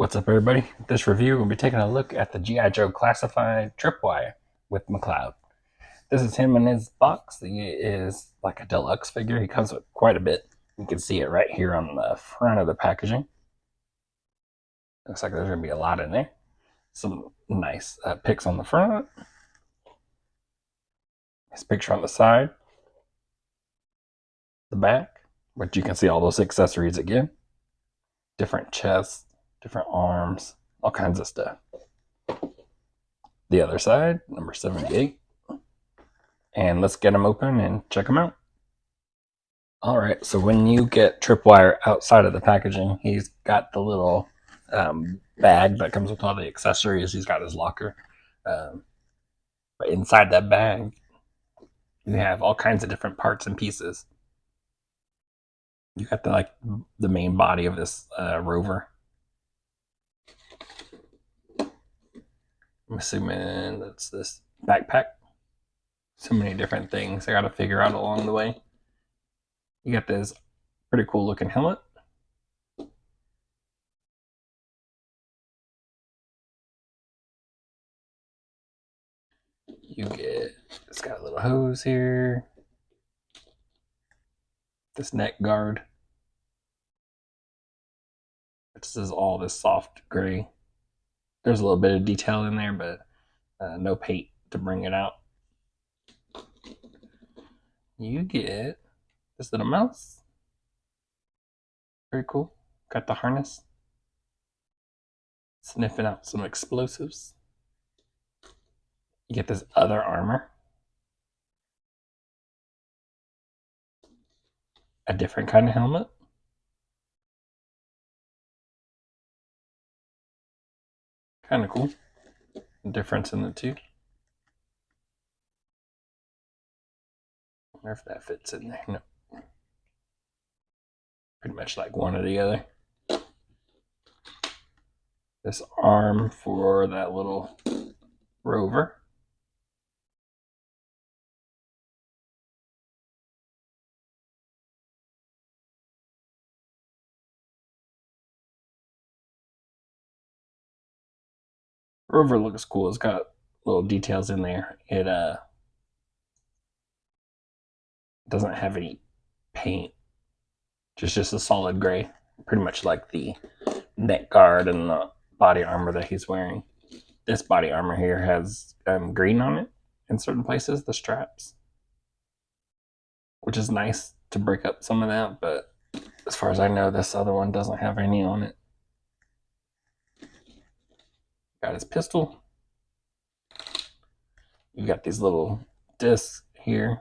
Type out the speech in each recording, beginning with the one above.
What's up, everybody? This review, we'll be taking a look at the GI Joe Classified Tripwire with Macleod. This is him in his box. He is like a deluxe figure. He comes with quite a bit. You can see it right here on the front of the packaging. Looks like there's going to be a lot in there. Some nice pics on the front. His picture on the side. The back, but you can see all those accessories again. Different chests, different arms, all kinds of stuff. The other side, number 78. And let's get them open and check them out. All right, so when you get Tripwire outside of the packaging, he's got the little bag that comes with all the accessories. He's got his locker. But inside that bag, you have all kinds of different parts and pieces. You got the main body of this rover. I'm assuming that's this backpack. So many different things I got to figure out along the way. You got this pretty cool looking helmet. It's got a little hose here. This neck guard. This is all this soft gray. There's a little bit of detail in there, but no paint to bring it out. You get this little mouse. Very cool. Got the harness. Sniffing out some explosives. You get this other armor. A different kind of helmet. Kind of cool. The difference in the two. I wonder if that fits in there. No. Pretty much like one or the other. This arm for that little rover. Rover looks cool. It's got little details in there. It doesn't have any paint. Just a solid gray. Pretty much like the neck guard and the body armor that he's wearing. This body armor here has green on it in certain places, the straps. Which is nice to break up some of that, but as far as I know, this other one doesn't have any on it. Got his pistol. You got these little discs here.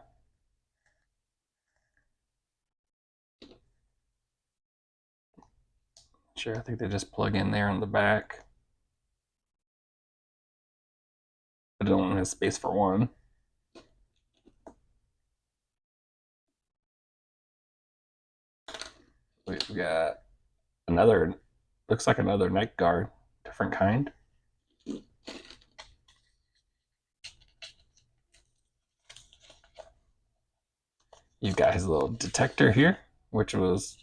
Sure, I think they just plug in there on the back. But it only has space for one. We've got another, looks like another neck guard, different kind. You've got his little detector here, which was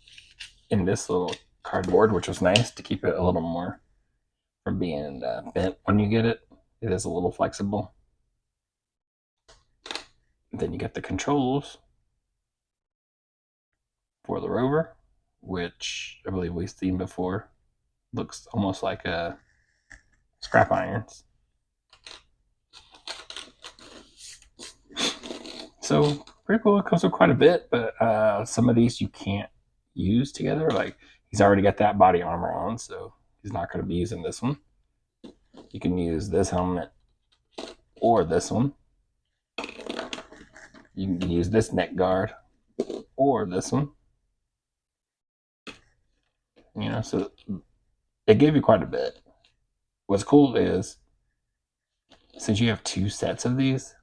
in this little cardboard, which was nice to keep it a little more from being bent when you get it. It is a little flexible. Then you get the controls for the rover, which I believe we've seen before. Looks almost like scrap irons. So pretty cool. It comes with quite a bit, but some of these you can't use together. Like he's already got that body armor on, so he's not going to be using this one. You can use this helmet or this one. You can use this neck guard or this one. You know, so it gave you quite a bit. What's cool is since you have two sets of these,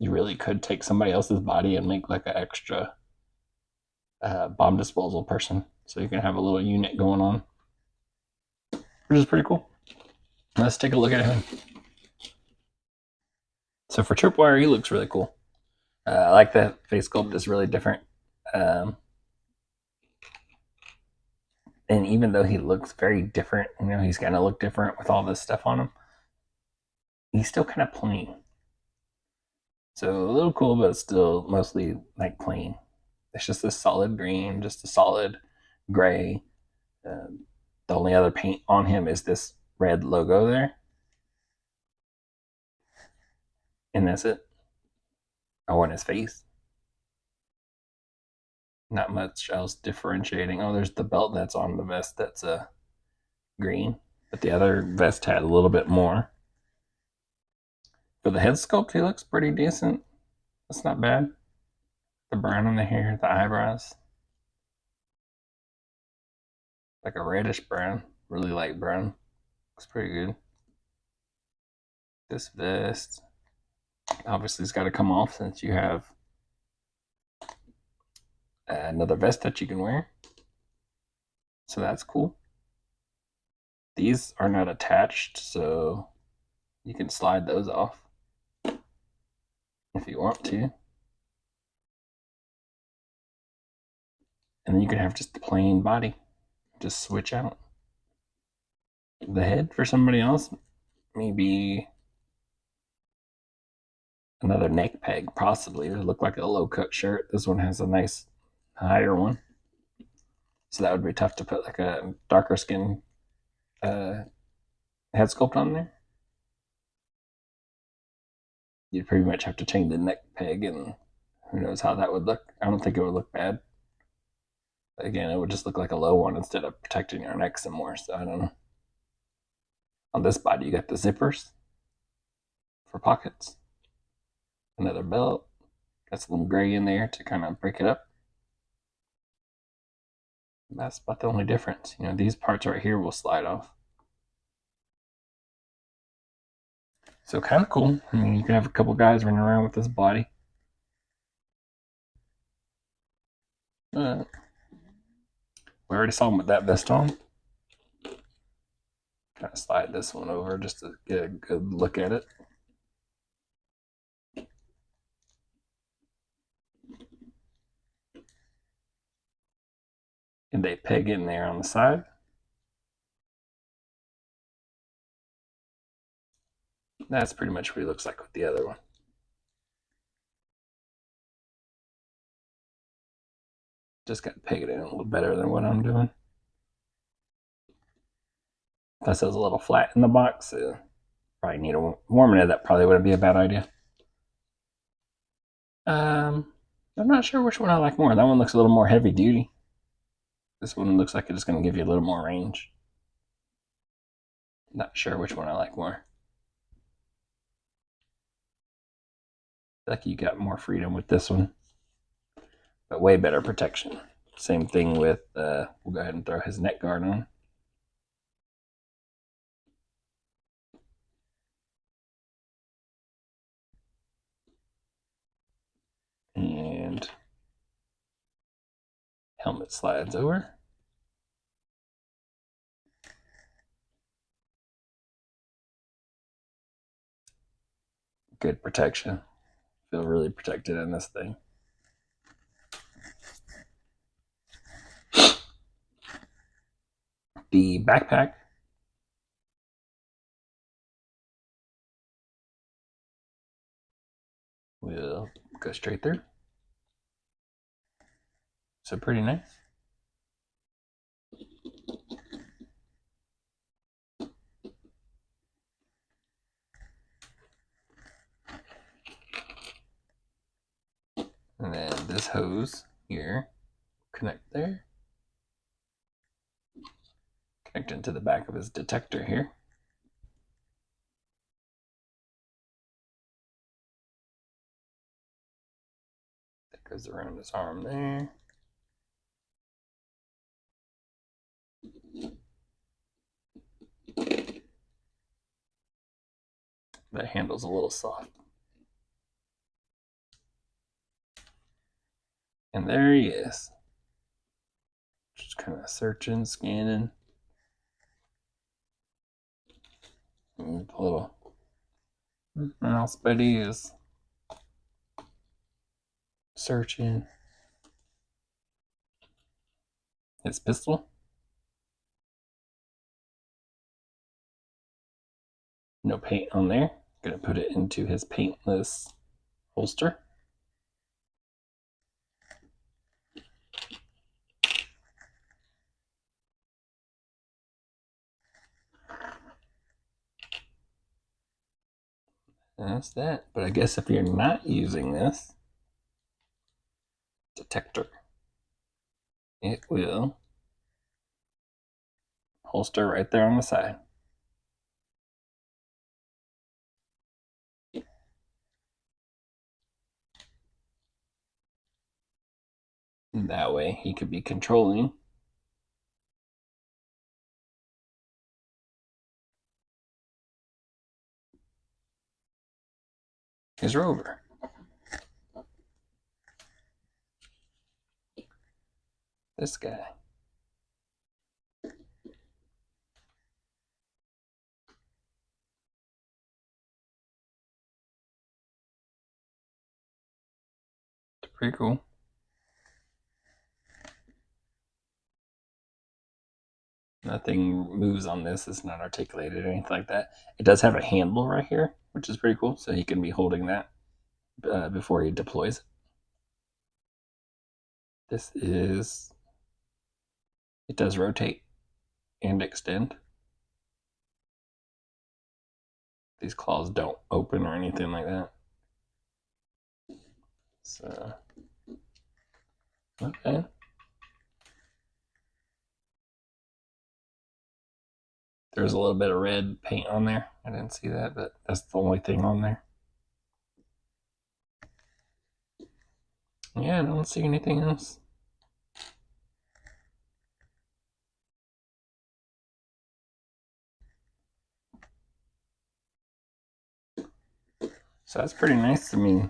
you really could take somebody else's body and make like an extra bomb disposal person. So you can have a little unit going on, which is pretty cool. Let's take a look at him. So for Tripwire, he looks really cool. I like that face sculpt is really different. And even though he looks very different, he's gonna look different with all this stuff on him, he's still kind of plain. So a little cool, but still mostly like plain. It's just a solid green, just a solid gray. The only other paint on him is this red logo there. And that's it. Oh, and his face. Not much else differentiating. Oh, there's the belt that's on the vest that's green. But the other vest had a little bit more. For the head sculpt, he looks pretty decent. That's not bad. The brown on the hair, the eyebrows. Like a reddish brown. Really light brown. Looks pretty good. This vest obviously it's got to come off since you have another vest that you can wear. So that's cool. These are not attached, so you can slide those off if you want to. And then you can have just the plain body. Just switch out. The head for somebody else, maybe another neck peg, possibly. It would look like a low cut shirt. This one has a nice higher one. So that would be tough to put like a darker skin head sculpt on there. You'd pretty much have to change the neck peg, and who knows how that would look. I don't think it would look bad. Again, it would just look like a low one instead of protecting your neck some more. So I don't know. On this body, you got the zippers for pockets, another belt. Got some gray in there to kind of break it up. That's about the only difference. These parts right here will slide off. So kind of cool. I mean, you can have a couple guys running around with this body. We already saw him with that vest on. Kind of slide this one over just to get a good look at it. And they peg in there on the side. That's pretty much what he looks like with the other one. Just got to peg it in a little better than what I'm doing. Plus, it was a little flat in the box. So probably need a warming it. That probably wouldn't be a bad idea. I'm not sure which one I like more. That one looks a little more heavy duty. This one looks like it's going to give you a little more range. Not sure which one I like more. I feel like you got more freedom with this one, but way better protection. Same thing with, we'll go ahead and throw his neck guard on. And helmet slides over. Good protection. Feel really protected in this thing. The backpack will go straight through. So pretty nice. And then this hose here, connect there. Connect into the back of his detector here. That goes around his arm there. That handle's a little soft. And there he is. Just kind of searching, scanning. And a little mouse buddy is searching his pistol. No paint on there. Gonna put it into his paintless holster. And that's that. But I guess if you're not using this detector, it will holster right there on the side. And that way he could be controlling his rover. This guy. It's pretty cool. Nothing moves on this. It's not articulated or anything like that. It does have a handle right here, which is pretty cool. So he can be holding that before he deploys it. This is, it does rotate and extend. These claws don't open or anything like that. So, okay. There's a little bit of red paint on there. I didn't see that, but that's the only thing on there. Yeah, I don't see anything else. So that's pretty nice. I mean,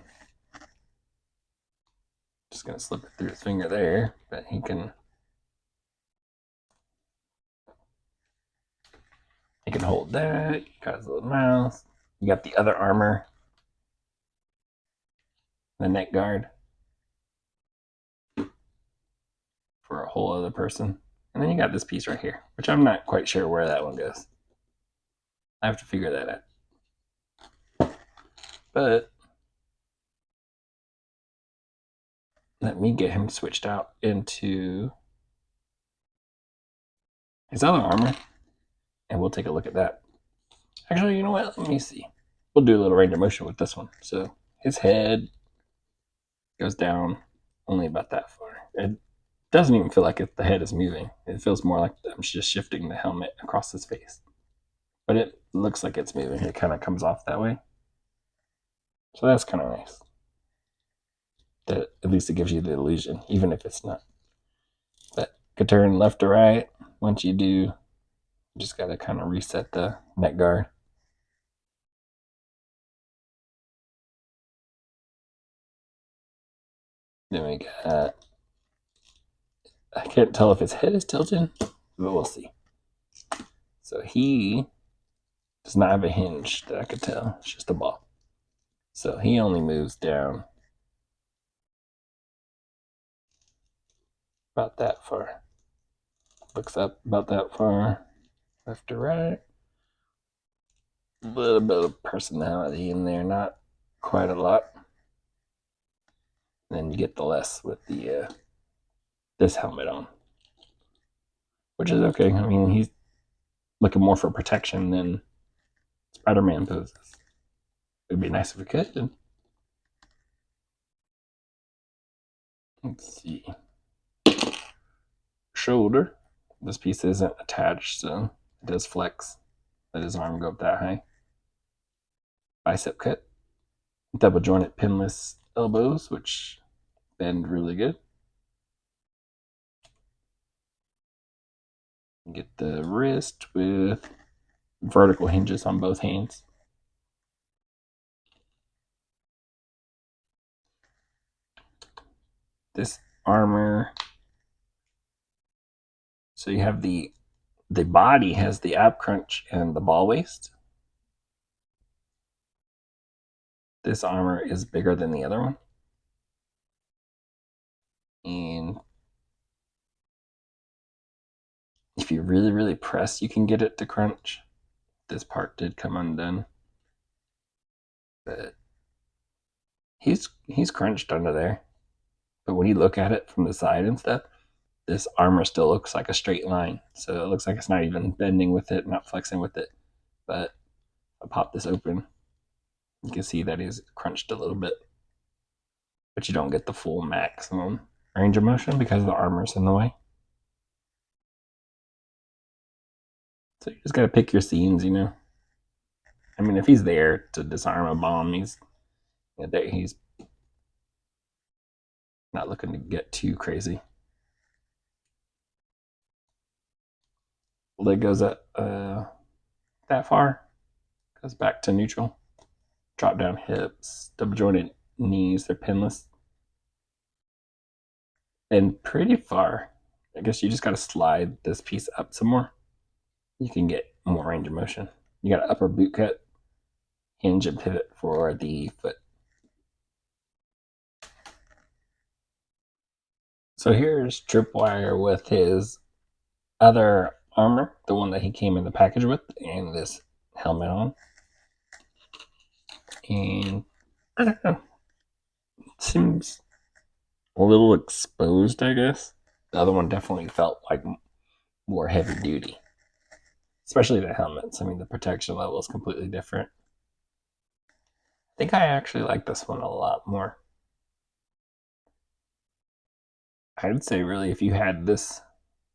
just gonna slip it through his finger there, but he can hold that. You got his little mouth. You got the other armor, the neck guard for a whole other person. And then you got this piece right here, which I'm not quite sure where that one goes. I have to figure that out. But let me get him switched out into his other armor, and we'll take a look at that. Actually, you know what? Let me see. We'll do a little range of motion with this one. So his head goes down only about that far. It doesn't even feel like the head is moving. It feels more like I'm just shifting the helmet across his face. But it looks like it's moving. It kind of comes off that way. So that's kind of nice. That at least it gives you the illusion, even if it's not. But you could turn left to right. Once you do, you just got to kind of reset the neck guard. Then we got, I can't tell if his head is tilted, but we'll see. So he does not have a hinge that I could tell. It's just a ball. So he only moves down about that far. Looks up about that far. Left to right. A little bit of personality in there, not quite a lot. And then you get the less with the this helmet on, which is okay. I mean, he's looking more for protection than Spider-Man poses. It'd be nice if we could. Let's see. Shoulder. This piece isn't attached, so it does flex. Let his arm go up that high. Bicep cut. Double jointed pinless elbows, which bend really good. Get the wrist with vertical hinges on both hands. This armor, so you have the body has the ab crunch and the ball waist. This armor is bigger than the other one. And if you really, really press, you can get it to crunch. This part did come undone. But he's crunched under there. But when you look at it from the side and stuff, this armor still looks like a straight line. So it looks like it's not even bending with it, not flexing with it. But I pop this open, you can see that he's crunched a little bit. But you don't get the full maximum range of motion because the armor's in the way. So you just gotta pick your scenes, you know. I mean, if he's there to disarm a bomb, he's not looking to get too crazy. Leg goes up that far, goes back to neutral. Drop down hips, double jointed knees, they're pinless. And pretty far. I guess you just gotta slide this piece up some more. You can get more range of motion. You got an upper boot cut, hinge and pivot for the foot. So here's Tripwire with his other armor, the one that he came in the package with, and this helmet on. And I don't know, it seems a little exposed, I guess. The other one definitely felt like more heavy duty, especially the helmets. I mean, the protection level is completely different. I think I actually like this one a lot more. I'd say, really, if you had this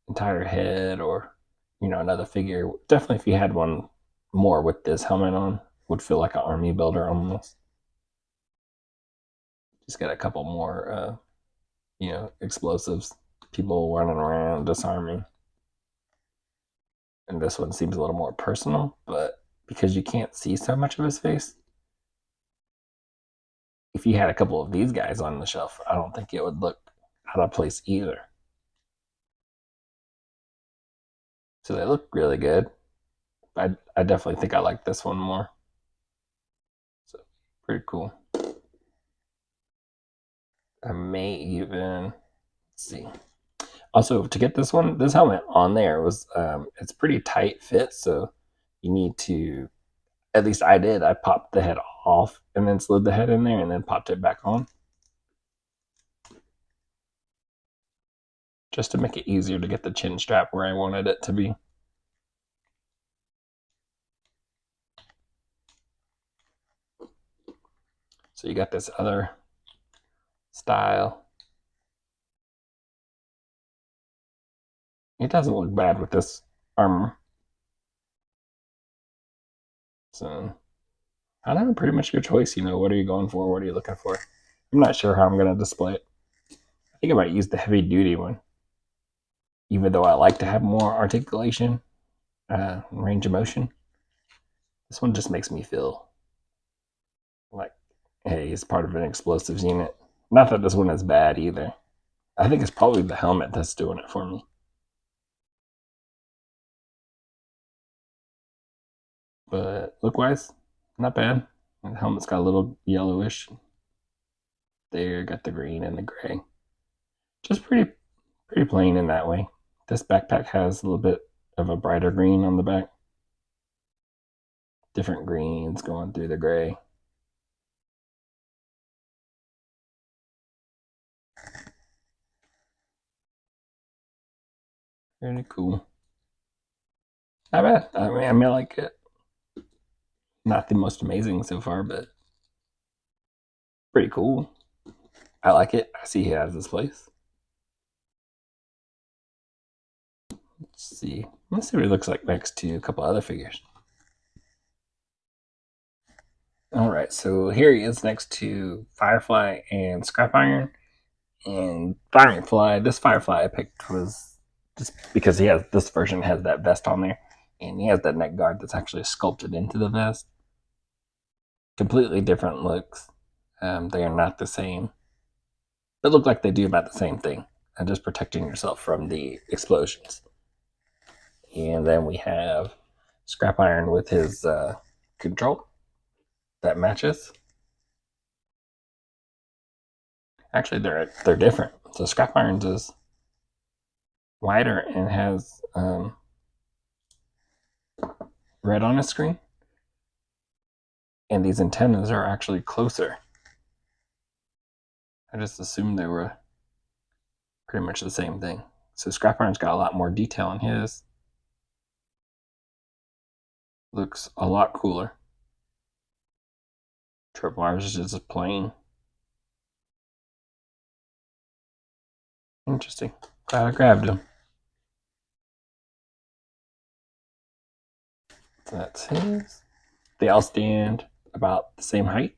entire head or, you know, another figure, definitely if you had one more with this helmet on, would feel like an army builder almost. Just got a couple more, you know, explosives, people running around disarming. And this one seems a little more personal, but because you can't see so much of his face, if you had a couple of these guys on the shelf, I don't think it would look out of place either. So they look really good. I definitely think I like this one more. So pretty cool. I may even, let's see. Also, to get this one, this helmet on there was it's pretty tight fit, so you need to, at least I did. I popped the head off and then slid the head in there and then popped it back on, just to make it easier to get the chin strap where I wanted it to be. So you got this other style. It doesn't look bad with this armor. So I don't know, pretty much your choice. You know, what are you going for? What are you looking for? I'm not sure how I'm going to display it. I think I might use the heavy duty one, even though I like to have more articulation, range of motion. This one just makes me feel like, hey, it's part of an explosives unit. Not that this one is bad either. I think it's probably the helmet that's doing it for me. But look wise, not bad. The helmet's got a little yellowish. There, got the green and the gray. Just pretty plain in that way. This backpack has a little bit of a brighter green on the back. Different greens going through the gray. Really cool. Not bad. I mean, I like it. Not the most amazing so far, but pretty cool. I like it. I see he has this place. Let's see. Let's see what he looks like next to a couple other figures. All right, so here he is next to Firefly and Scrap Iron. And Firefly, this Firefly I picked was just because he has, this version has that vest on there, and he has that neck guard that's actually sculpted into the vest. Completely different looks. They are not the same. They look like they do about the same thing, and just protecting yourself from the explosions. And then we have Scrap Iron with his control that matches. Actually, they're different. So Scrap Iron's is wider and has red on his screen. And these antennas are actually closer. I just assumed they were pretty much the same thing. So Scrap Iron's got a lot more detail in his. Looks a lot cooler. Tripwire is just plain. Interesting. Glad I grabbed him. So that's his. They all stand about the same height.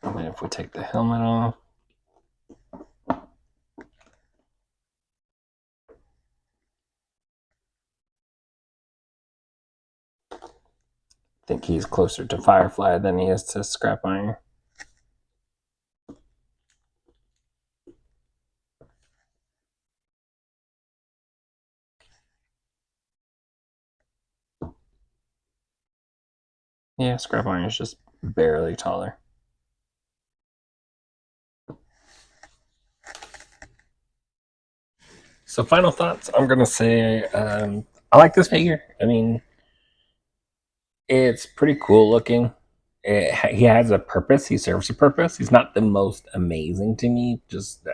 And then if we take the helmet off, I think he's closer to Firefly than he is to Scrap Iron. Yeah, Scrap Iron is just barely taller. So final thoughts, I'm going to say I like this figure. I mean, it's pretty cool looking. He has a purpose. He serves a purpose. He's not the most amazing to me. Just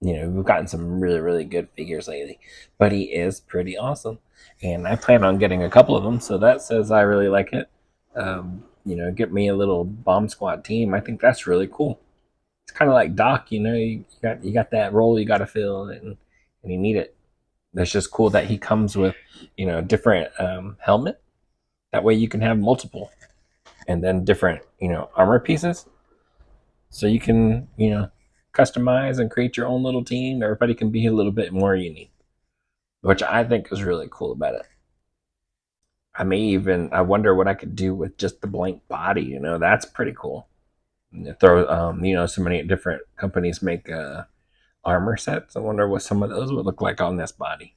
we've gotten some really really good figures lately, but he is pretty awesome, and I plan on getting a couple of them. So that says I really like it. Get me a little bomb squad team. I think that's really cool. It's kind of like Doc. You got that role you got to fill, and you need it. That's just cool that he comes with different helmet. That way you can have multiple, and then different armor pieces, so you can customize and create your own little team. Everybody can be a little bit more unique, which I think is really cool about it. I wonder what I could do with just the blank body. That's pretty cool. Throw so many different companies make armor sets. I wonder what some of those would look like on this body.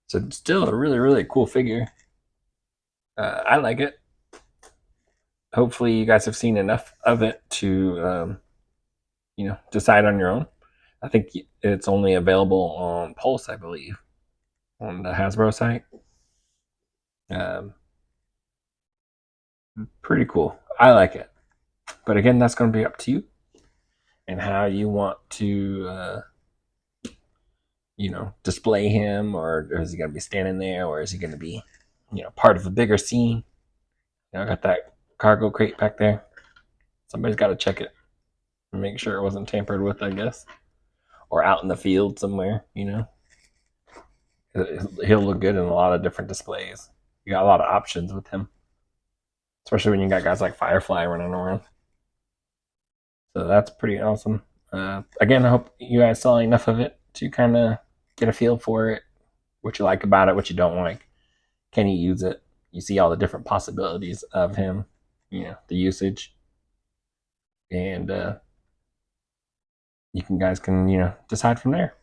So it's still a really really cool figure. I like it. Hopefully you guys have seen enough of it to decide on your own. I think it's only available on Pulse, I believe, on the Hasbro site. Um, Pretty cool. I like it. But again, that's going to be up to you and how you want to, display him, or is he going to be standing there, or is he going to be, part of a bigger scene? I got that cargo crate back there. Somebody's got to check it and make sure it wasn't tampered with, I guess, or out in the field somewhere. He'll look good in a lot of different displays. You got a lot of options with him, especially when you got guys like Firefly running around. So that's pretty awesome. Again, I hope you guys saw enough of it to kind of get a feel for it, what you like about it, what you don't like. Can you use it? You see all the different possibilities of him, the usage, and guys can decide from there.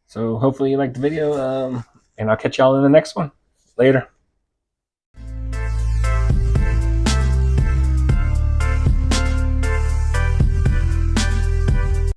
So hopefully you liked the video, and I'll catch y'all in the next one. Later.